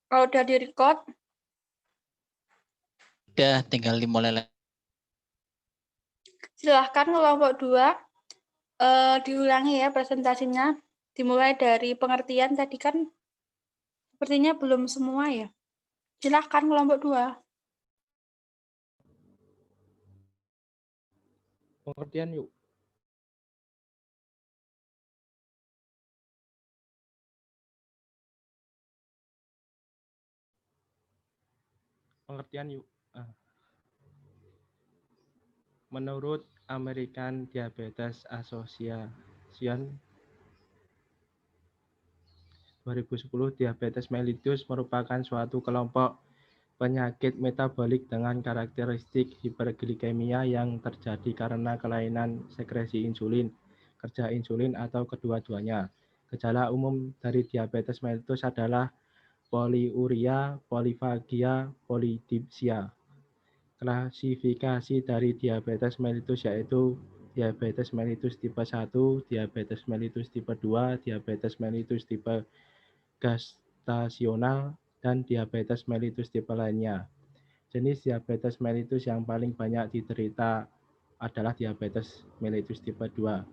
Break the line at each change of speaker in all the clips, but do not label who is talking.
Kalau udah di-record,
Udah, tinggal dimulai lagi.
silahkan kelompok 2 diulangi ya presentasinya. Dimulai dari pengertian tadi kan sepertinya belum semua ya. Silahkan kelompok 2.
Pengertian yuk. Pengertian yuk. Menurut American Diabetes Association 2010, diabetes mellitus merupakan suatu kelompok penyakit metabolik dengan karakteristik hiperglikemia yang terjadi karena kelainan sekresi insulin, kerja insulin, atau kedua-duanya. Gejala umum dari diabetes mellitus adalah poliuria, polifagia, polidipsia. Klasifikasi dari diabetes mellitus yaitu diabetes mellitus tipe 1, diabetes mellitus tipe 2, diabetes mellitus tipe gestasional, dan diabetes mellitus tipe lainnya. Jenis diabetes mellitus yang paling banyak diderita adalah diabetes mellitus tipe 2,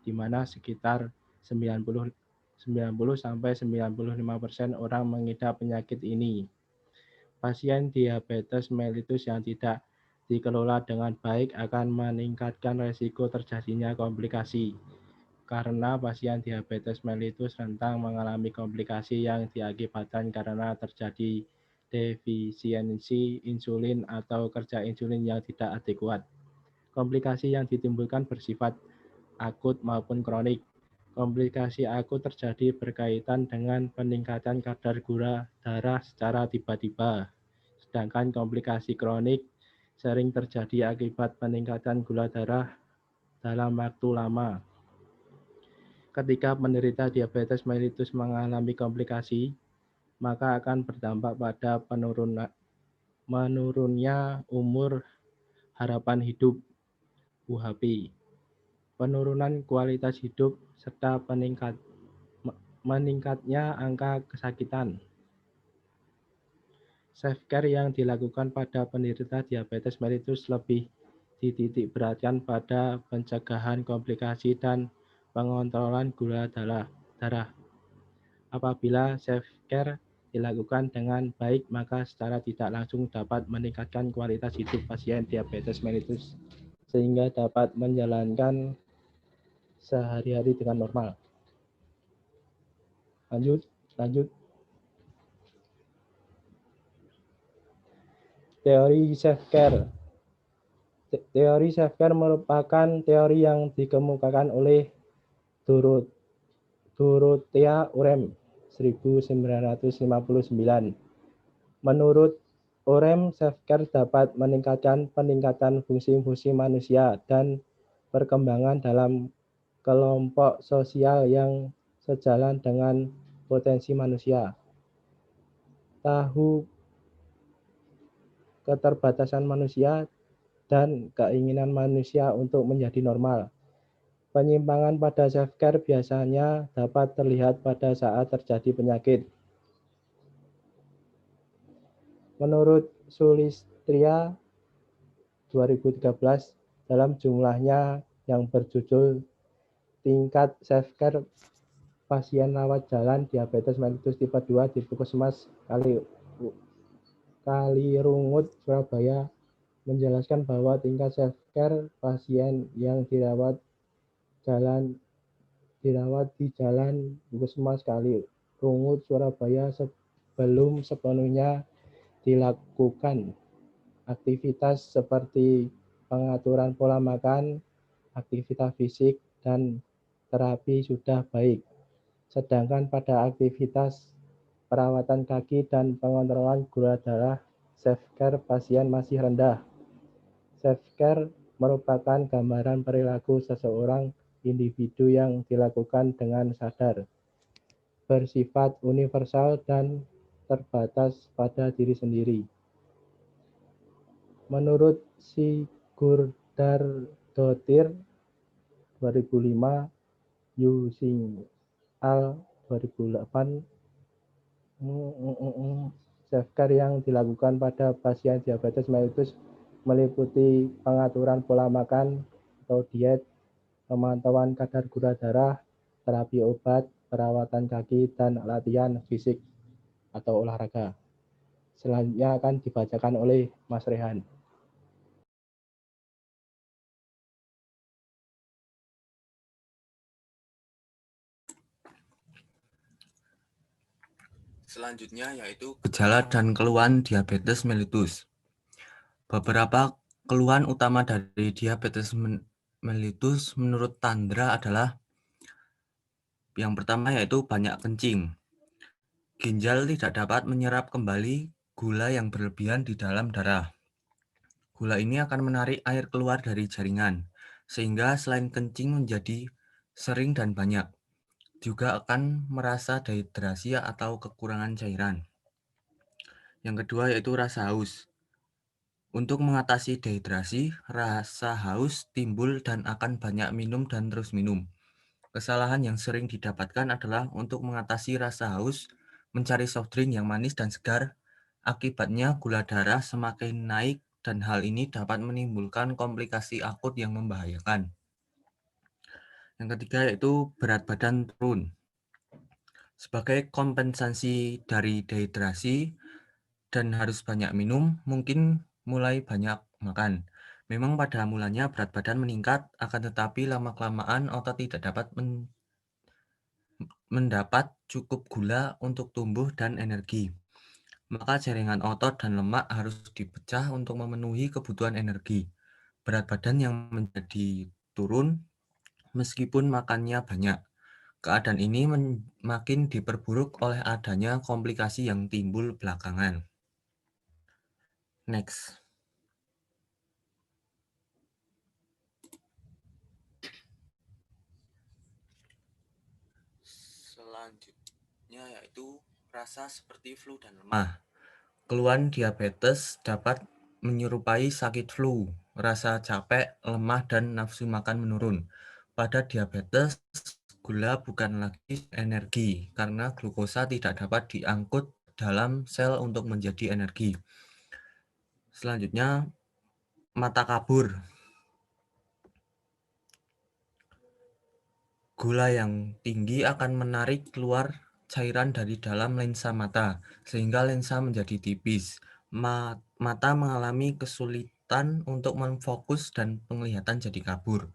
di mana sekitar 90–95% orang mengidap penyakit ini. Pasien diabetes mellitus yang tidak dikelola dengan baik akan meningkatkan risiko terjadinya komplikasi. Karena pasien diabetes mellitus rentan mengalami komplikasi yang diakibatkan karena terjadi defisiensi insulin atau kerja insulin yang tidak adekuat. Komplikasi yang ditimbulkan bersifat akut maupun kronik. Komplikasi akut terjadi berkaitan dengan peningkatan kadar gula darah secara tiba-tiba. Sedangkan komplikasi kronik sering terjadi akibat peningkatan gula darah dalam waktu lama. Ketika penderita diabetes mellitus mengalami komplikasi, maka akan berdampak pada menurunnya umur harapan hidup (UHP), penurunan kualitas hidup, serta meningkatnya angka kesakitan. Self-care yang dilakukan pada penderita diabetes mellitus lebih dititik beratkan pada pencegahan komplikasi dan pengontrolan gula darah. Apabila self-care dilakukan dengan baik, maka secara tidak langsung dapat meningkatkan kualitas hidup pasien diabetes mellitus sehingga dapat menjalankan sehari-hari dengan normal. Lanjut. Teori self-care. Teori self-care merupakan teori yang dikemukakan oleh Dorothea Urem 1959. Menurut Urem, self-care dapat meningkatkan fungsi-fungsi manusia dan perkembangan dalam kelompok sosial yang sejalan dengan potensi manusia. Tahu keterbatasan manusia dan keinginan manusia untuk menjadi normal. Penyimpangan pada self-care biasanya dapat terlihat pada saat terjadi penyakit. Menurut Sulistria 2013, dalam jumlahnya yang berjudul Tingkat Self-Care Pasien Rawat Jalan Diabetes Mellitus Tipe 2 di Puskesmas Kalirungut, Surabaya, menjelaskan bahwa tingkat self-care pasien yang dirawat di Jalan Puskesmas Kalirungut, Surabaya belum sepenuhnya dilakukan aktivitas seperti pengaturan pola makan, aktivitas fisik, dan terapi sudah baik. Sedangkan pada aktivitas perawatan kaki dan pengontrolan gula darah, self-care pasien masih rendah. Self-care merupakan gambaran perilaku seseorang individu yang dilakukan dengan sadar, bersifat universal dan terbatas pada diri sendiri. Menurut Sigurdardóttir 2005, Yusing Al 2008, Self-care yang dilakukan pada pasien diabetes mellitus meliputi pengaturan pola makan atau diet, pemantauan kadar gula darah, terapi obat, perawatan kaki, dan latihan fisik atau olahraga. Selanjutnya akan dibacakan oleh Mas Rehan.
Selanjutnya yaitu gejala dan keluhan diabetes mellitus. Beberapa keluhan utama dari diabetes mellitus menurut Tandra adalah yang pertama yaitu banyak kencing. Ginjal tidak dapat menyerap kembali gula yang berlebihan di dalam darah. Gula ini akan menarik air keluar dari jaringan, sehingga selain kencing menjadi sering dan banyak, juga akan merasa dehidrasi atau kekurangan cairan. Yang kedua yaitu rasa haus. Untuk mengatasi dehidrasi, rasa haus timbul dan akan banyak minum dan terus minum. Kesalahan yang sering didapatkan adalah untuk mengatasi rasa haus, mencari soft drink yang manis dan segar. Akibatnya gula darah semakin naik dan hal ini dapat menimbulkan komplikasi akut yang membahayakan. Yang ketiga yaitu berat badan turun. Sebagai kompensasi dari dehidrasi dan harus banyak minum, mungkin mulai banyak makan. Memang pada mulanya berat badan meningkat, akan tetapi lama-kelamaan otot tidak dapat mendapat cukup gula untuk tumbuh dan energi. Maka jaringan otot dan lemak harus dipecah untuk memenuhi kebutuhan energi. Berat badan yang menjadi turun meskipun makannya banyak. Keadaan ini makin diperburuk oleh adanya komplikasi yang timbul belakangan. Next. Selanjutnya yaitu rasa seperti flu dan lemah. Keluhan diabetes dapat menyerupai sakit flu, rasa capek, lemah, dan nafsu makan menurun. Pada diabetes, gula bukan lagi energi karena glukosa tidak dapat diangkut dalam sel untuk menjadi energi. Selanjutnya, mata kabur. Gula yang tinggi akan menarik keluar cairan dari dalam lensa mata, sehingga lensa menjadi tipis. Mata mengalami kesulitan untuk memfokus dan penglihatan jadi kabur.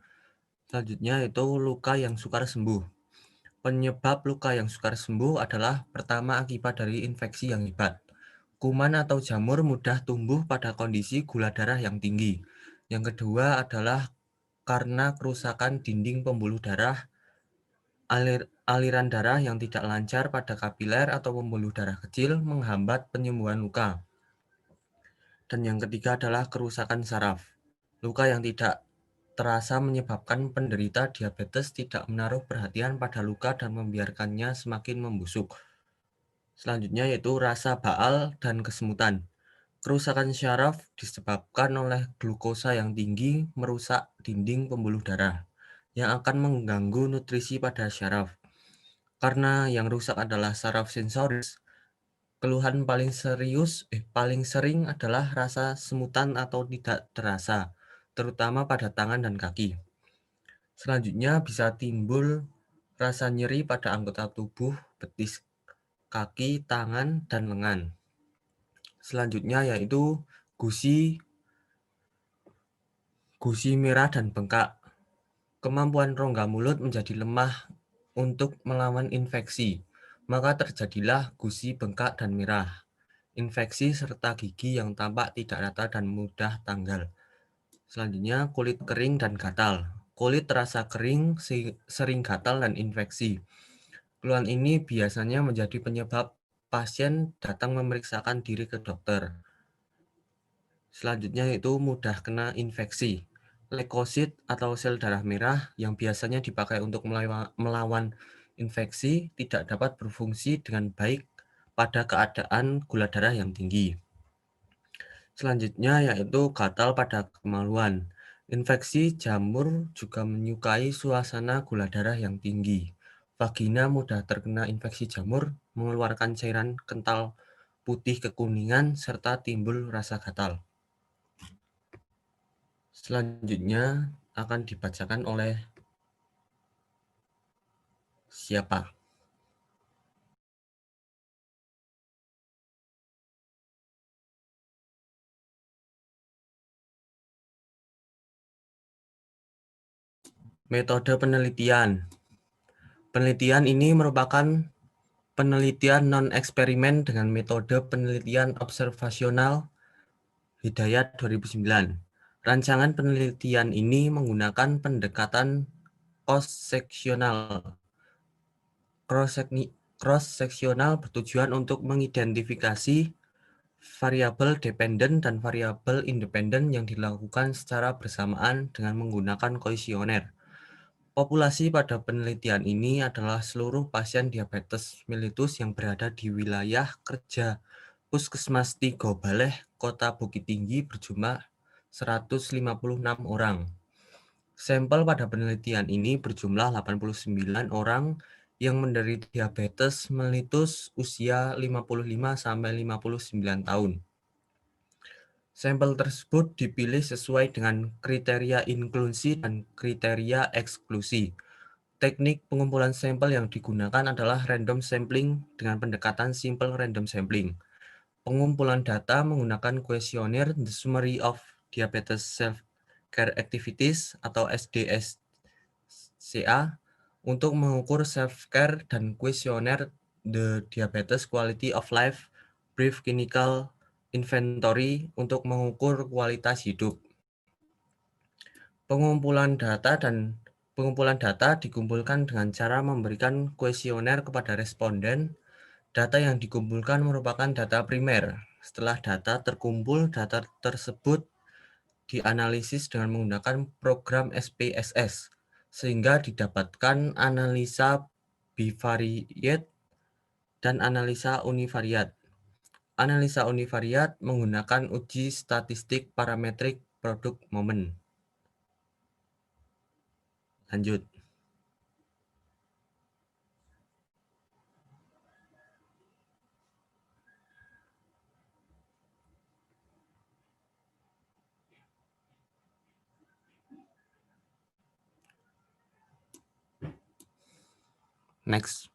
Selanjutnya itu luka yang sukar sembuh. Penyebab luka yang sukar sembuh adalah pertama akibat dari infeksi yang hebat. Kuman atau jamur mudah tumbuh pada kondisi gula darah yang tinggi. Yang kedua adalah karena kerusakan dinding pembuluh darah, aliran darah yang tidak lancar pada kapiler atau pembuluh darah kecil menghambat penyembuhan luka. Dan yang ketiga adalah kerusakan saraf. Luka yang tidak terasa menyebabkan penderita diabetes tidak menaruh perhatian pada luka dan membiarkannya semakin membusuk. Selanjutnya yaitu rasa baal dan kesemutan. Kerusakan syaraf disebabkan oleh glukosa yang tinggi merusak dinding pembuluh darah yang akan mengganggu nutrisi pada syaraf. Karena yang rusak adalah saraf sensoris, keluhan paling sering adalah rasa semutan atau tidak terasa, terutama pada tangan dan kaki. Selanjutnya bisa timbul rasa nyeri pada anggota tubuh, betis, kaki, tangan, dan lengan. Selanjutnya yaitu gusi merah dan bengkak. Kemampuan rongga mulut menjadi lemah untuk melawan infeksi, maka terjadilah gusi bengkak dan merah. Infeksi serta gigi yang tampak tidak rata dan mudah tanggal. Selanjutnya kulit kering dan gatal. Kulit terasa kering, sering gatal dan infeksi. Keluhan ini biasanya menjadi penyebab pasien datang memeriksakan diri ke dokter. Selanjutnya yaitu mudah kena infeksi. Leukosit atau sel darah merah yang biasanya dipakai untuk melawan infeksi tidak dapat berfungsi dengan baik pada keadaan gula darah yang tinggi. Selanjutnya yaitu gatal pada kemaluan. Infeksi jamur juga menyukai suasana gula darah yang tinggi. Vagina mudah terkena infeksi jamur, mengeluarkan cairan kental putih kekuningan, serta timbul rasa gatal. Selanjutnya akan dibacakan oleh siapa? Metode penelitian. Penelitian ini merupakan penelitian non-eksperimen dengan metode penelitian observasional Hidayat 2009. Rancangan penelitian ini menggunakan pendekatan cross-seksional bertujuan untuk mengidentifikasi variabel dependen dan variabel independen yang dilakukan secara bersamaan dengan menggunakan kuesioner. Populasi pada penelitian ini adalah seluruh pasien diabetes mellitus yang berada di wilayah kerja Puskesmas Tigo Baleh, Kota Bukit Tinggi berjumlah 156 orang. Sampel pada penelitian ini berjumlah 89 orang yang menderita diabetes mellitus usia 55-59 tahun. Sampel tersebut dipilih sesuai dengan kriteria inklusi dan kriteria eksklusi. Teknik pengumpulan sampel yang digunakan adalah random sampling dengan pendekatan simple random sampling. Pengumpulan data menggunakan kuesioner The Summary of Diabetes Self-Care Activities atau SDSCA untuk mengukur self-care dan kuesioner The Diabetes Quality of Life Brief Clinical Inventory untuk mengukur kualitas hidup. Pengumpulan data dikumpulkan dengan cara memberikan kuesioner kepada responden. Data yang dikumpulkan merupakan data primer. Setelah data terkumpul, data tersebut dianalisis dengan menggunakan program SPSS, sehingga didapatkan analisa bivariate dan analisa univariat. Analisa univariat menggunakan uji statistik parametrik produk momen. Lanjut. Next.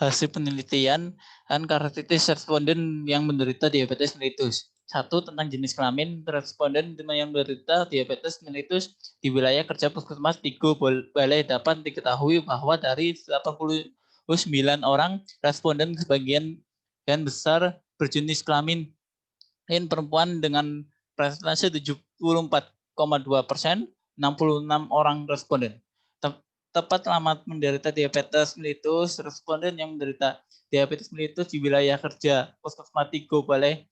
Hasil penelitian dan karakteristik responden yang menderita diabetes mellitus. 1. Tentang jenis kelamin responden yang menderita diabetes mellitus di wilayah kerja Puskesmas Tigo Baleh dapat diketahui bahwa dari 89 orang responden sebagian besar berjenis kelamin perempuan dengan presentase 74,2%, 66 orang responden. Tepat lama menderita diabetes mellitus, responden yang menderita diabetes mellitus di wilayah kerja Puskesmas Tigo Baleh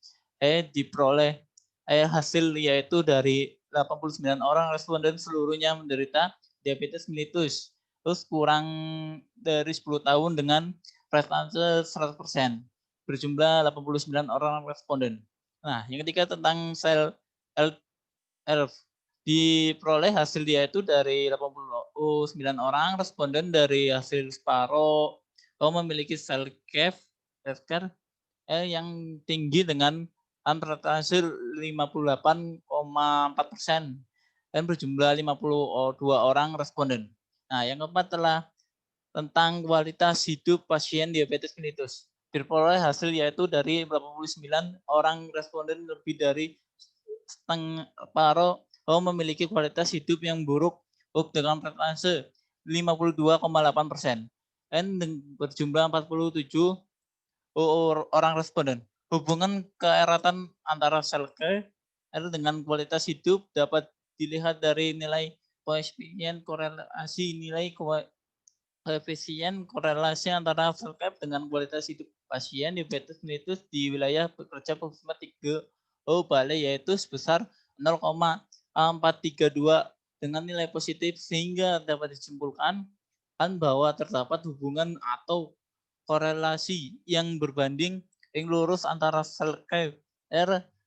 diperoleh hasil yaitu dari 89 orang responden seluruhnya menderita diabetes mellitus. Terus kurang dari 10 tahun dengan presentase 100%. Berjumlah 89 orang responden. Nah, yang ketiga tentang sel ELF. Diperoleh hasil dia itu dari 89 orang responden dari hasil separuh memiliki sel CAF yang tinggi dengan presentase 58,4% dan berjumlah 52 orang responden. Nah, yang keempat adalah tentang kualitas hidup pasien diabetes mellitus. Diperoleh hasil yaitu dari 89 orang responden lebih dari separuh memiliki kualitas hidup yang buruk dengan presentase 52,8% dan berjumlah 47 orang responden. Hubungan keeratan antara sel dengan kualitas hidup dapat dilihat dari nilai koefisien korelasi antara sel dengan kualitas hidup pasien diabetes mellitus di wilayah pekerja Puskesmas Tigo Baleh yaitu sebesar 0,432 dengan nilai positif sehingga dapat disimpulkan bahwa terdapat hubungan atau korelasi yang berbanding ring lurus antara sel care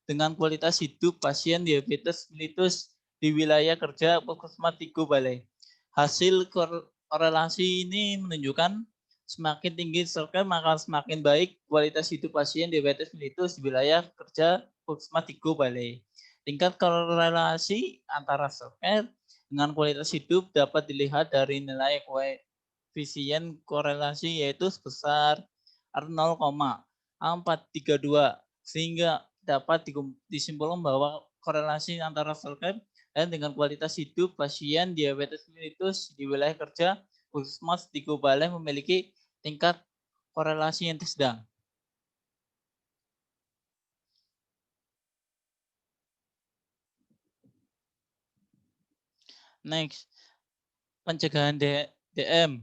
dengan kualitas hidup pasien diabetes mellitus di wilayah kerja Puskesmas Tigo Balai. Hasil korelasi ini menunjukkan semakin tinggi sel care maka semakin baik kualitas hidup pasien diabetes mellitus di wilayah kerja Puskesmas Tigo Balai. Tingkat korelasi antara sel care dengan kualitas hidup dapat dilihat dari nilai koefisien korelasi yaitu sebesar 0,432 sehingga dapat disimpulkan bahwa korelasi antara sel care dan dengan kualitas hidup pasien diabetes mellitus di wilayah kerja Puskesmas Tigo Balai memiliki tingkat korelasi yang sedang. Next, pencegahan DM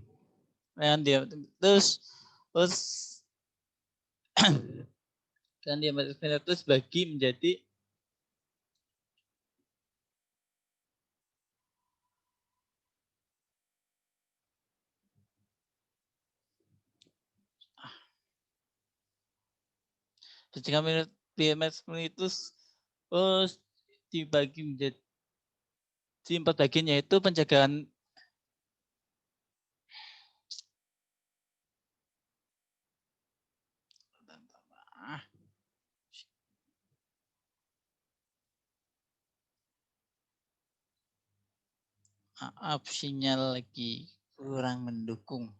dan diabetes dan diabetes mellitus bagi menjadi pencegahan diabetes mellitus dibagi menjadi 4 bagian, yaitu pencegahan maaf sinyal lagi kurang mendukung.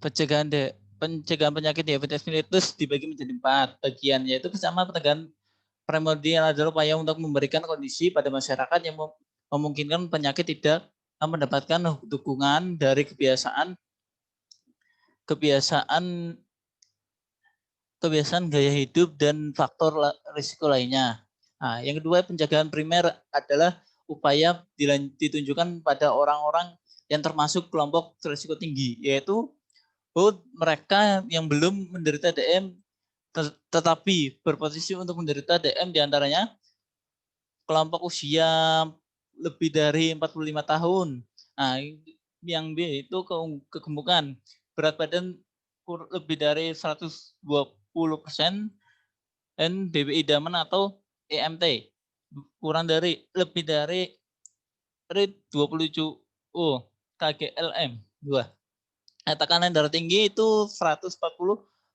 Pencegahan penyakit diabetes mellitus dibagi menjadi 4 bagian, yaitu pertama pencegahan primordial adalah upaya untuk memberikan kondisi pada masyarakat yang memungkinkan penyakit tidak mendapatkan dukungan dari kebiasaan gaya hidup dan faktor risiko lainnya. Nah, yang kedua pencegahan primer adalah upaya ditunjukkan pada orang-orang yang termasuk kelompok risiko tinggi, yaitu mereka yang belum menderita DM tetapi berpotensi untuk menderita DM diantaranya kelompok usia lebih dari 45 tahun. Nah, yang B itu kegemukan, berat badan lebih dari 120% dan BMI idaman atau EMT kurang dari lebih dari 27 kglm 2. Tekanan darah tinggi itu 140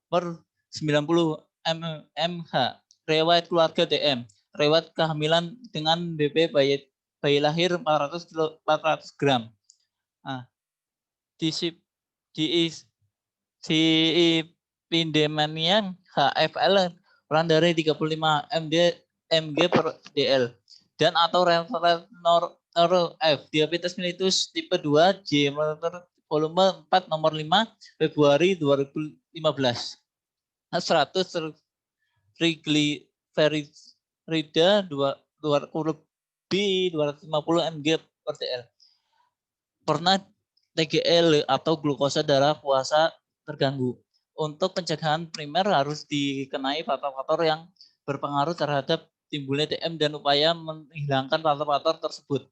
per 90 mmHg. Riwayat keluarga DM. Riwayat kehamilan dengan BB bayi lahir 400 gram. Nah, di pindemania HFL kurang dari 35 mg per dl dan atau F diabetes mellitus tipe 2 J volume 4 nomor 5 Februari 2015. 100 triglycerida 250 mg per dl. Pernah TGL atau glukosa darah puasa terganggu. Untuk pencegahan primer harus dikenai faktor-faktor yang berpengaruh terhadap timbulnya DM dan upaya menghilangkan faktor-faktor tersebut.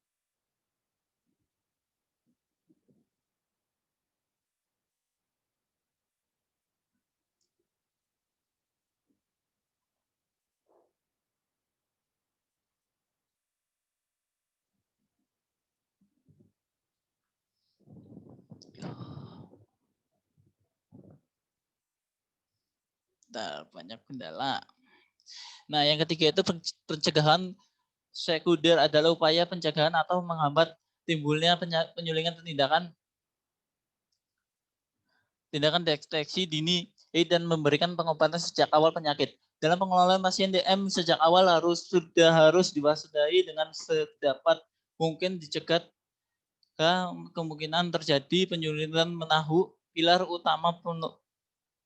Banyak kendala. Nah, yang ketiga itu pencegahan sekunder adalah upaya pencegahan atau menghambat timbulnya penyulingan tindakan deteksi dini dan memberikan pengobatan sejak awal penyakit. Dalam pengelolaan pasien DM sejak awal harus diwaspadai dengan sedapat mungkin dicegah kemungkinan terjadi penyulitan menahu pilar utama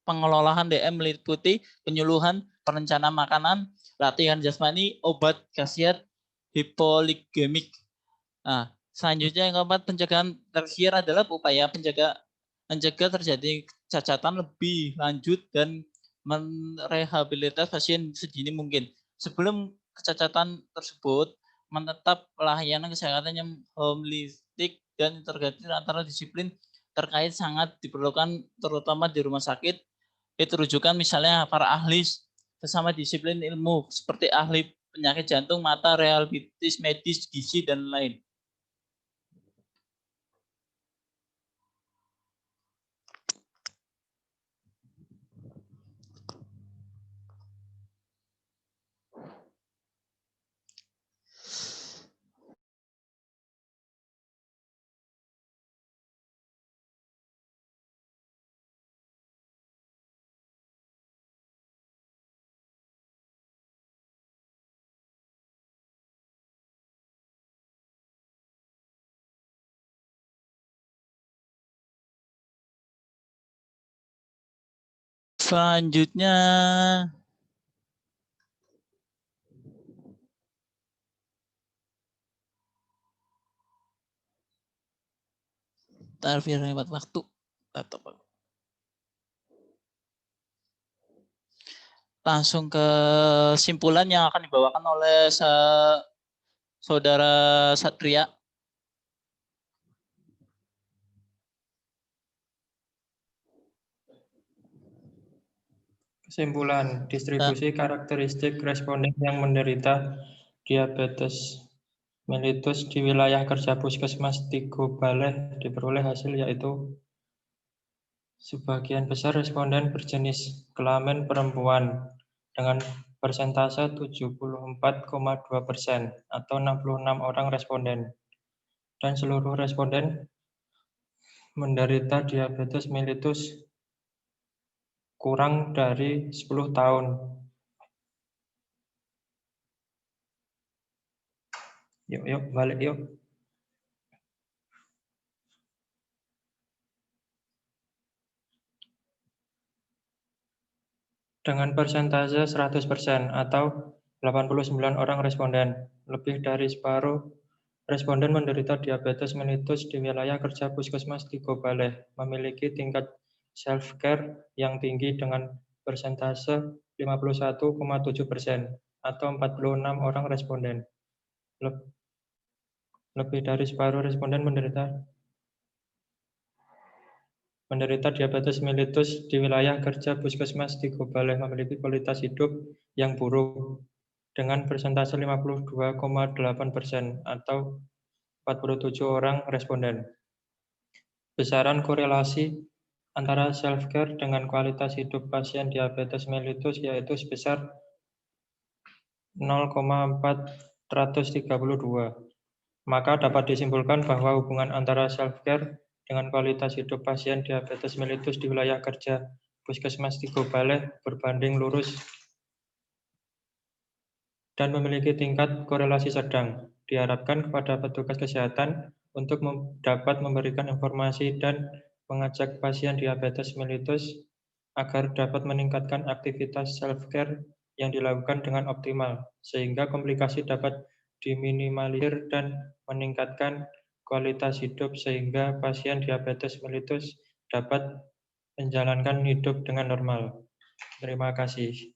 pengelolaan DM meliputi penyuluhan, perencanaan makanan, latihan jasmani, obat, khasiat, hipoligemik. Nah, selanjutnya yang keempat, pencegahan tersier adalah upaya mencegah terjadi cacatan lebih lanjut dan merehabilitas pasien sedini mungkin. Sebelum kecacatan tersebut, menetap pelayanan kesehatan yang holistik dan integratif antara disiplin terkait sangat diperlukan, terutama di rumah sakit. Itu rujukan misalnya para ahli sesama disiplin ilmu seperti ahli penyakit jantung, mata, rehabilitis medis, gizi, dan lain. Selanjutnya biar hemat waktu. Langsung ke kesimpulan yang akan dibawakan oleh Saudara Satria.
Kesimpulan, distribusi karakteristik responden yang menderita diabetes mellitus di wilayah kerja Puskesmas Tigo Baleh diperoleh hasil yaitu sebagian besar responden berjenis kelamin perempuan dengan persentase 74,2% atau 66 orang responden, dan seluruh responden menderita diabetes mellitus kurang dari 10 tahun. Yuk, balik yuk. Dengan persentase 100% atau 89 orang responden, lebih dari separuh responden menderita diabetes mellitus di wilayah kerja Puskesmas Tigo Baleh memiliki tingkat self-care yang tinggi dengan persentase 51,7% atau 46 orang responden. Lebih dari separuh responden menderita diabetes mellitus di wilayah kerja Puskesmas Tigo Baleh memiliki kualitas hidup yang buruk dengan persentase 52,8% atau 47 orang responden. Besaran korelasi antara self-care dengan kualitas hidup pasien diabetes mellitus yaitu sebesar 0,432. Maka dapat disimpulkan bahwa hubungan antara self-care dengan kualitas hidup pasien diabetes mellitus di wilayah kerja Puskesmas Tigo Baleh berbanding lurus dan memiliki tingkat korelasi sedang. Diharapkan kepada petugas kesehatan untuk dapat memberikan informasi dan mengajak pasien diabetes mellitus agar dapat meningkatkan aktivitas self-care yang dilakukan dengan optimal, sehingga komplikasi dapat diminimalisir dan meningkatkan kualitas hidup sehingga pasien diabetes mellitus dapat menjalankan hidup dengan normal. Terima kasih.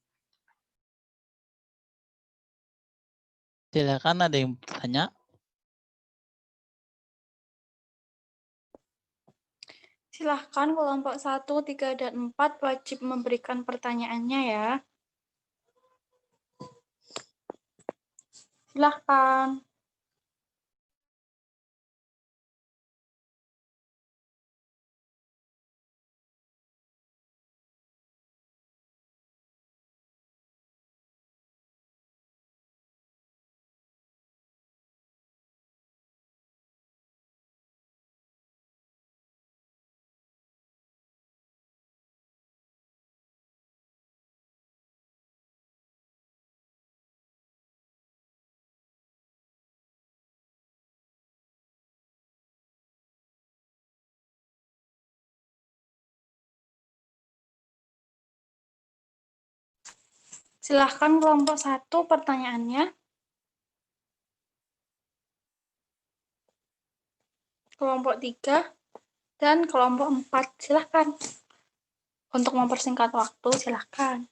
Silakan, ada yang bertanya?
Silahkan kelompok 1, 3, dan 4 wajib memberikan pertanyaannya ya. Silahkan. Silahkan kelompok 1 pertanyaannya. Kelompok 3 dan kelompok 4. Silahkan. Untuk mempersingkat waktu, silahkan.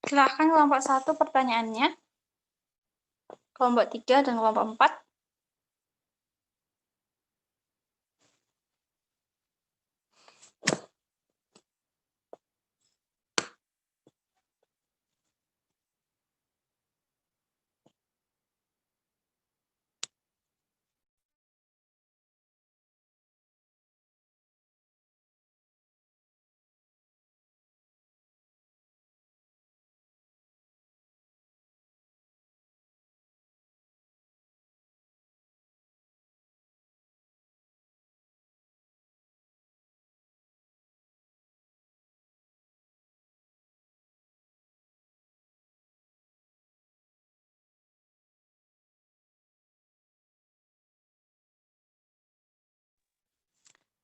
Silahkan kelompok 1 pertanyaannya. Kelompok 3 dan kelompok 4.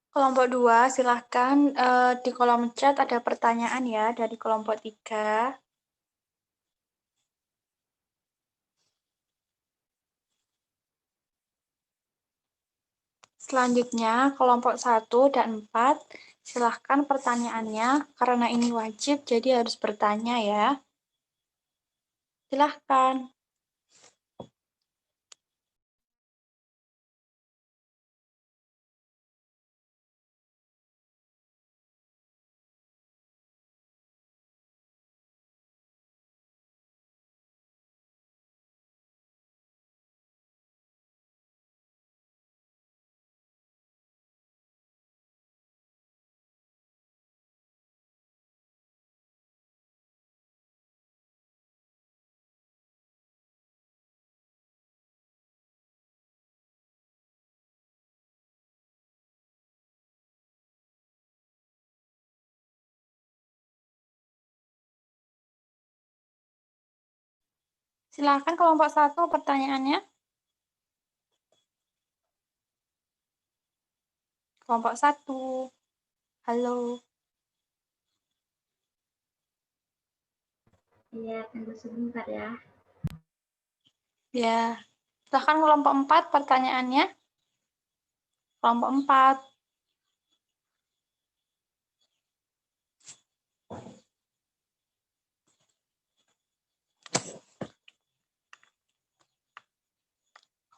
Kelompok 2, silahkan di kolom chat ada pertanyaan ya dari kelompok 3. Selanjutnya, kelompok 1 dan 4, silahkan pertanyaannya, karena ini wajib, jadi harus bertanya ya. Silahkan. Silahkan kelompok 1 pertanyaannya. Kelompok 1. Halo.
Iya, tunggu sebentar ya.
Ya. Silahkan kelompok 4 pertanyaannya. Kelompok 4.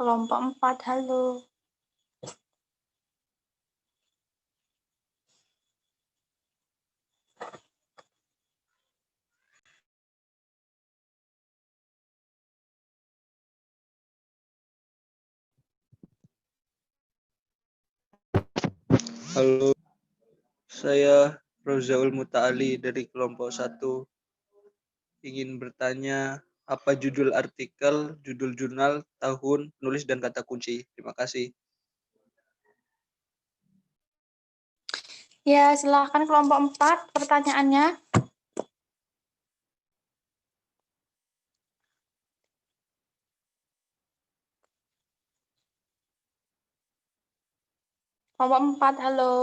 Kelompok 4, halo.
Halo, saya Rozaul Muta'ali dari kelompok 1. Ingin bertanya, apa judul artikel, judul jurnal, tahun, penulis, dan kata kunci? Terima kasih.
Ya, silahkan kelompok 4 pertanyaannya. Kelompok 4, halo.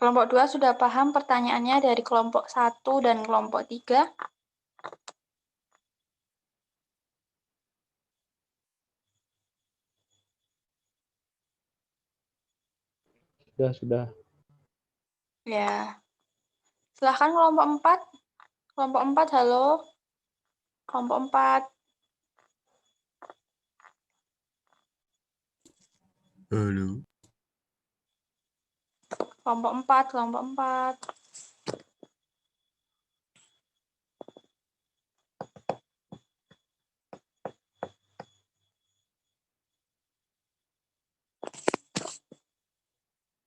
Kelompok 2 sudah paham pertanyaannya dari kelompok 1 dan kelompok 3?
Sudah.
Ya. Silahkan kelompok 4. Kelompok 4, halo. Kelompok 4.
Halo.
Kelompok 4, kelompok 4.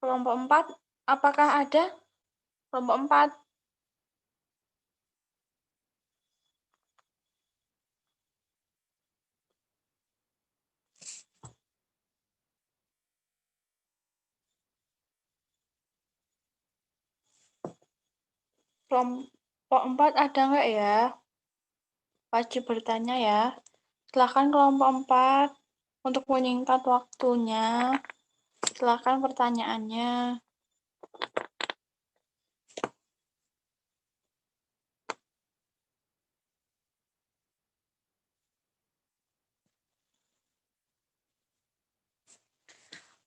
Kelompok 4, apakah ada? Kelompok 4. Kelompok 4 ada nggak ya? Wajib bertanya ya. Silakan kelompok 4 untuk menyingkat waktunya. Silakan pertanyaannya.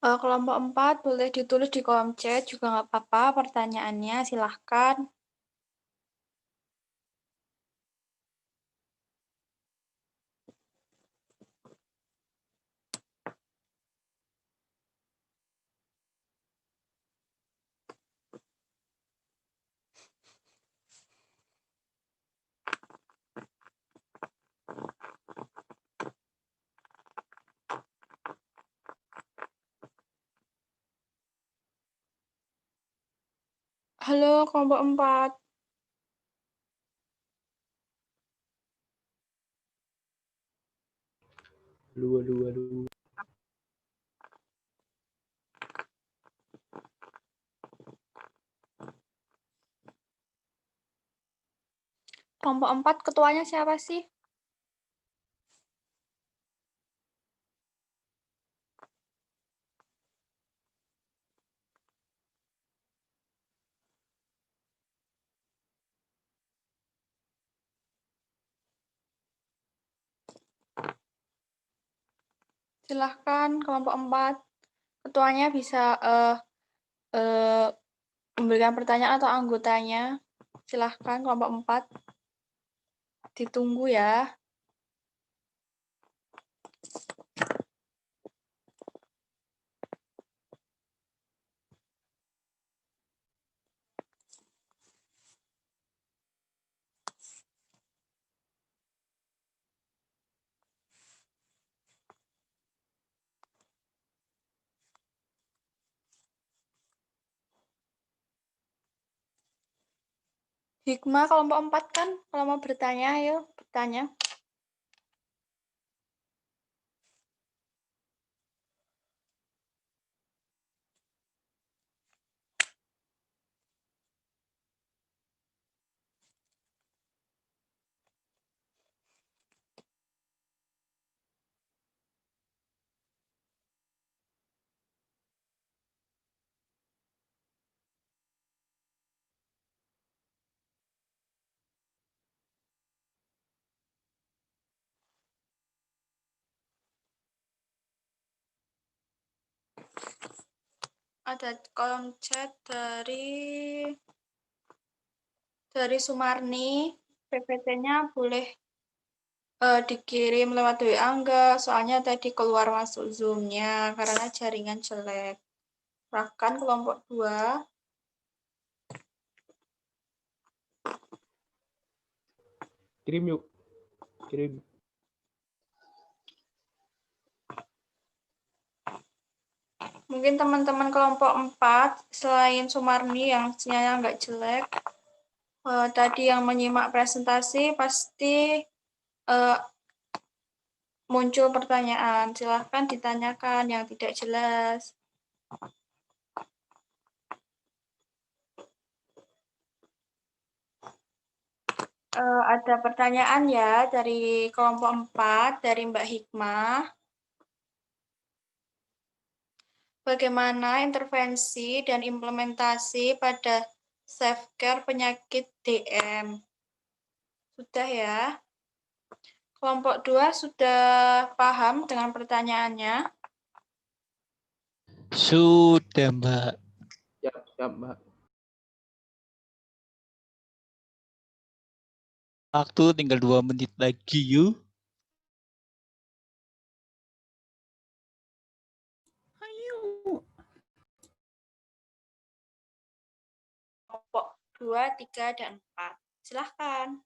Kelompok 4 boleh ditulis di kolom chat juga nggak apa-apa pertanyaannya, silahkan. Halo kelompok 4.
Halo.
Kelompok 4 ketuanya siapa sih? Silahkan kelompok 4. Ketuanya bisa memberikan pertanyaan atau anggotanya. Silahkan kelompok 4. Ditunggu ya. Hikmah kelompok 4 kan? Kalau mau bertanya, ayo bertanya. Ada kolom chat dari Sumarni. PPT-nya boleh dikirim lewat WA enggak? Soalnya tadi keluar masuk Zoom-nya karena jaringan jelek. Bahkan kelompok 2.
Kirim yuk. Kirim.
Mungkin teman-teman kelompok 4 selain Sumarni yang sinyalnya nggak jelek, tadi yang menyimak presentasi pasti muncul pertanyaan. Silahkan ditanyakan yang tidak jelas. Ada pertanyaan ya dari kelompok 4, dari Mbak Hikmah. Bagaimana intervensi dan implementasi pada self-care penyakit DM? Sudah ya? Kelompok 2 sudah paham dengan pertanyaannya?
Sudah, Mbak.
Siap, Mbak.
Waktu tinggal 2 menit lagi, yuk.
Kelompok 2, 3, dan 4. Silahkan.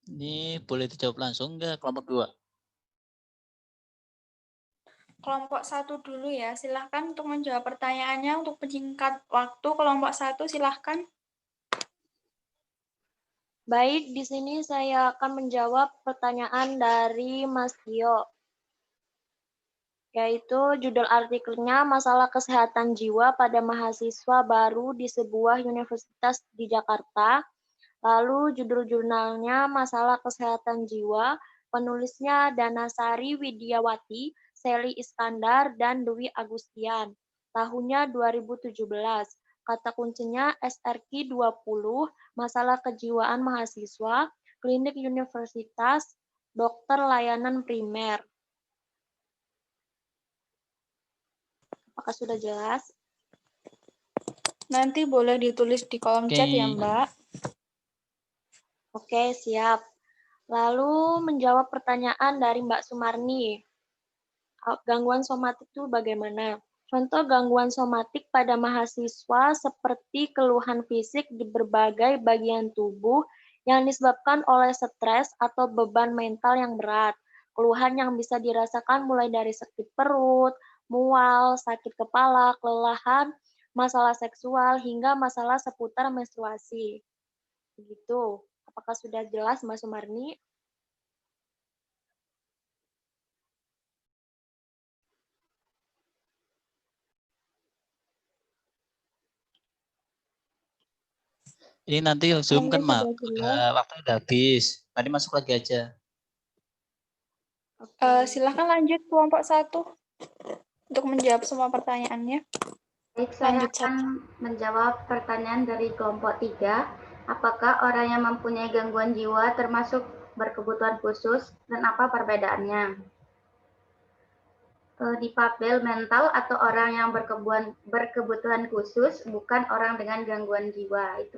Ini boleh dijawab langsung nggak kelompok 2?
Kelompok 1 dulu ya, silahkan untuk menjawab pertanyaannya untuk penyingkat waktu. Kelompok 1 silahkan.
Baik, di sini saya akan menjawab pertanyaan dari Mas Tio, yaitu judul artikelnya Masalah Kesehatan Jiwa pada Mahasiswa Baru di Sebuah Universitas di Jakarta. Lalu judul jurnalnya Masalah Kesehatan Jiwa, penulisnya Danasari Widiawati, Sally Iskandar, dan Dwi Agustian. Tahunnya 2017. Kata kuncinya SRQ 20, Masalah Kejiwaan Mahasiswa, Klinik Universitas, Dokter Layanan Primer. Apakah sudah jelas?
Nanti boleh ditulis di kolom chat ya, Mbak.
Oke, siap. Lalu menjawab pertanyaan dari Mbak Sumarni. Gangguan somatik itu bagaimana? Contoh gangguan somatik pada mahasiswa seperti keluhan fisik di berbagai bagian tubuh yang disebabkan oleh stres atau beban mental yang berat. Keluhan yang bisa dirasakan mulai dari sakit perut, mual, sakit kepala, kelelahan, masalah seksual, hingga masalah seputar menstruasi. Begitu. Apakah sudah jelas, Mbak Sumarni?
Ini nanti Zoom kan,
Mungkin
Mak. Waktu udah habis. Nanti masuk lagi aja.
Silahkan lanjut kelompok 1 untuk menjawab semua pertanyaannya.
Baik, saya
Lanjut
akan menjawab pertanyaan dari kelompok 3. Apakah orang yang mempunyai gangguan jiwa termasuk berkebutuhan khusus dan apa perbedaannya? Difabel mental atau orang yang berkebutuhan khusus bukan orang dengan gangguan jiwa. Itu